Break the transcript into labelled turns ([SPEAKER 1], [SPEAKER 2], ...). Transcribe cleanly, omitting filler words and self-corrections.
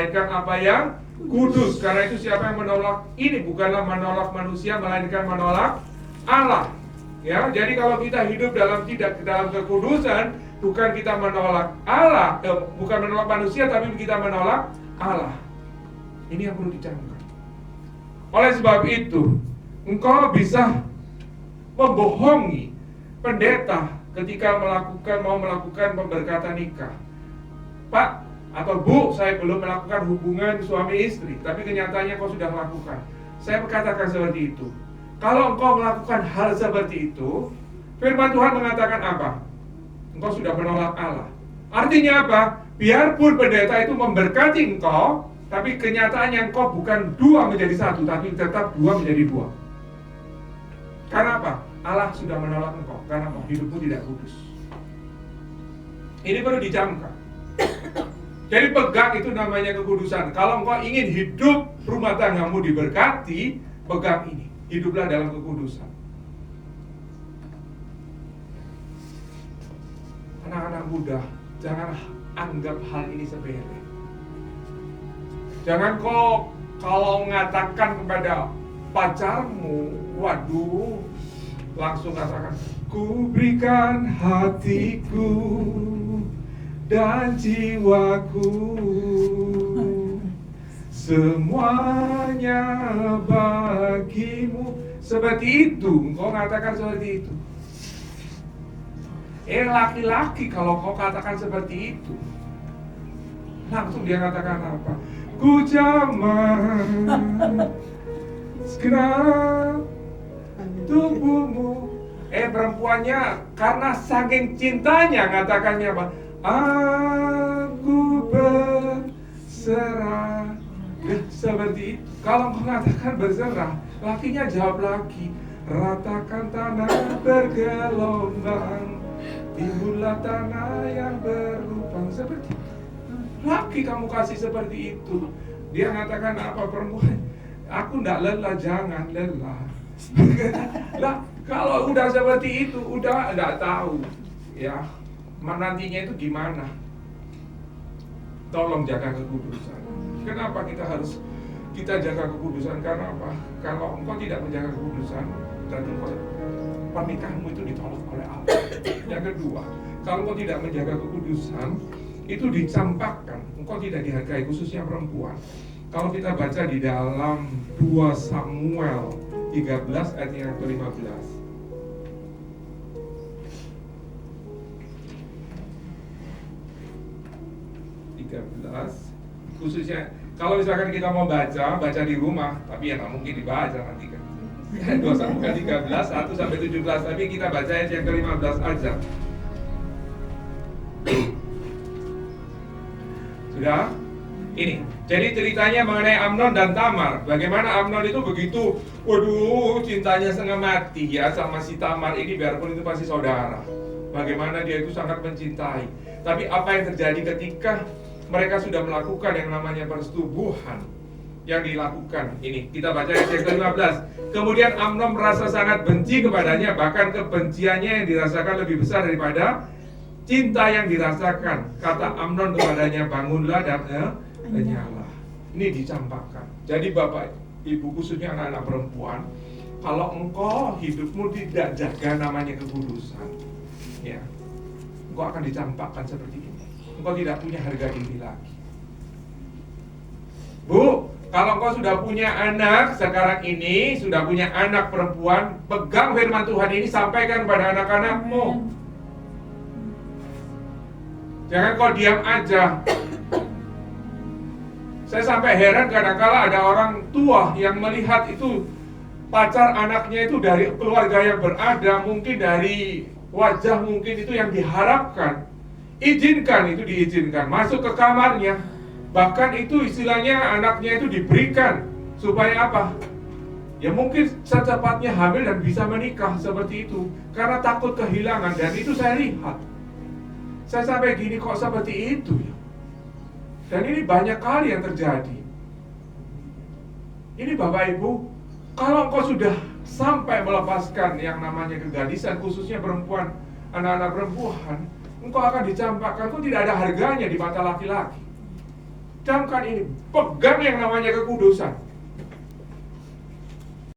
[SPEAKER 1] melainkan apa yang kudus. Karena itu siapa yang menolak ini bukanlah menolak manusia, melainkan menolak Allah. Ya, jadi kalau kita hidup tidak dalam kekudusan, bukan kita menolak Allah, bukan menolak manusia, tapi kita menolak Allah. Ini yang perlu dicamkan. Oleh sebab itu, engkau bisa membohongi pendeta ketika mau melakukan pemberkatan nikah. Pak atau Bu, saya belum melakukan hubungan suami istri, tapi kenyataannya kau sudah melakukan. Saya berkatakan seperti itu. Kalau engkau melakukan hal seperti itu, firman Tuhan mengatakan apa? Engkau sudah menolak Allah. Artinya apa? Biarpun pendeta itu memberkati engkau, tapi kenyataannya engkau bukan dua menjadi satu, tapi tetap dua menjadi dua. Karena apa? Allah sudah menolak engkau, karena hidupmu tidak kudus. Ini perlu dicamkan. Jadi pegang itu namanya kekudusan. Kalau engkau ingin hidup rumah tanggamu diberkati, pegang ini. Hiduplah dalam kekudusan. Anak-anak muda, jangan anggap hal ini sepele. Jangan kau kalau mengatakan kepada pacarmu, waduh, langsung katakan, ku berikan hatiku dan jiwaku, semuanya bagimu. Seperti itu, engkau katakan seperti itu. Laki-laki kalau kau katakan seperti itu, langsung dia katakan apa? Ku jamah segenap tubuhmu. Perempuannya karena saking cintanya katakannya apa? Aku berserah. Seperti itu. Kalau mengatakan berserah, lakinya jawab lagi, ratakan tanah bergelombang, timbullah tanah yang berlubang. Seperti itu. Laki kamu kasih seperti itu. Dia mengatakan apa perempuan? Aku tidak lelah, jangan lelah. Lah, kalau udah seperti itu, udah tidak tahu ya nantinya itu gimana. Tolong jaga kekudusan. Kenapa kita jaga kekudusan? Karena apa? Kalau engkau tidak menjaga kekudusan, berarti pernikahanmu itu ditolak oleh Allah. Yang kedua, kalau engkau tidak menjaga kekudusan, itu dicampakkan, engkau tidak dihargai, khususnya perempuan. Kalau kita baca di dalam 2 Samuel 13 ayat yang ke-15. 13, khususnya kalau misalkan kita mau baca di rumah, tapi ya nggak mungkin dibaca nanti kan. 2 Samuel 13 1 sampai 17, tapi kita baca ayat yang ke-15 aja. Sudah? Ini. Jadi ceritanya mengenai Amnon dan Tamar. Bagaimana Amnon itu begitu, waduh, cintanya setengah mati ya sama si Tamar ini, biarpun itu pasti saudara. Bagaimana dia itu sangat mencintai. Tapi apa yang terjadi ketika mereka sudah melakukan yang namanya persetubuhan yang dilakukan ini? Kita baca ayat yang ke-15. Kemudian Amnon merasa sangat benci kepadanya, bahkan kebenciannya yang dirasakan lebih besar daripada cinta yang dirasakan. Kata Amnon kepadanya, bangunlah dan nyala. Ini dicampakkan. Jadi bapak, ibu, khususnya anak-anak perempuan, kalau engkau hidupmu tidak jaga namanya kekudusan, ya, engkau akan dicampakkan seperti ini. Engkau tidak punya harga diri lagi. Bu, kalau engkau sudah punya anak sekarang ini, sudah punya anak perempuan, pegang firman Tuhan ini, sampaikan kepada anak-anakmu. Jangan kau diam aja. Saya sampai heran kadang-kala ada orang tua yang melihat itu pacar anaknya itu dari keluarga yang berada, mungkin dari wajah mungkin itu yang diharapkan. Izinkan, itu diizinkan masuk ke kamarnya. Bahkan itu istilahnya anaknya itu diberikan supaya apa? Ya mungkin secepatnya hamil dan bisa menikah seperti itu, karena takut kehilangan. Dan itu saya lihat. Saya sampai gini, kok seperti itu ya? Dan ini banyak kali yang terjadi. Ini Bapak Ibu, kalau engkau sudah sampai melepaskan yang namanya kegadisan, khususnya perempuan, anak-anak perempuan, engkau akan dicampakkan, engkau tidak ada harganya di mata laki-laki. camkan ini, pegang yang namanya kekudusan.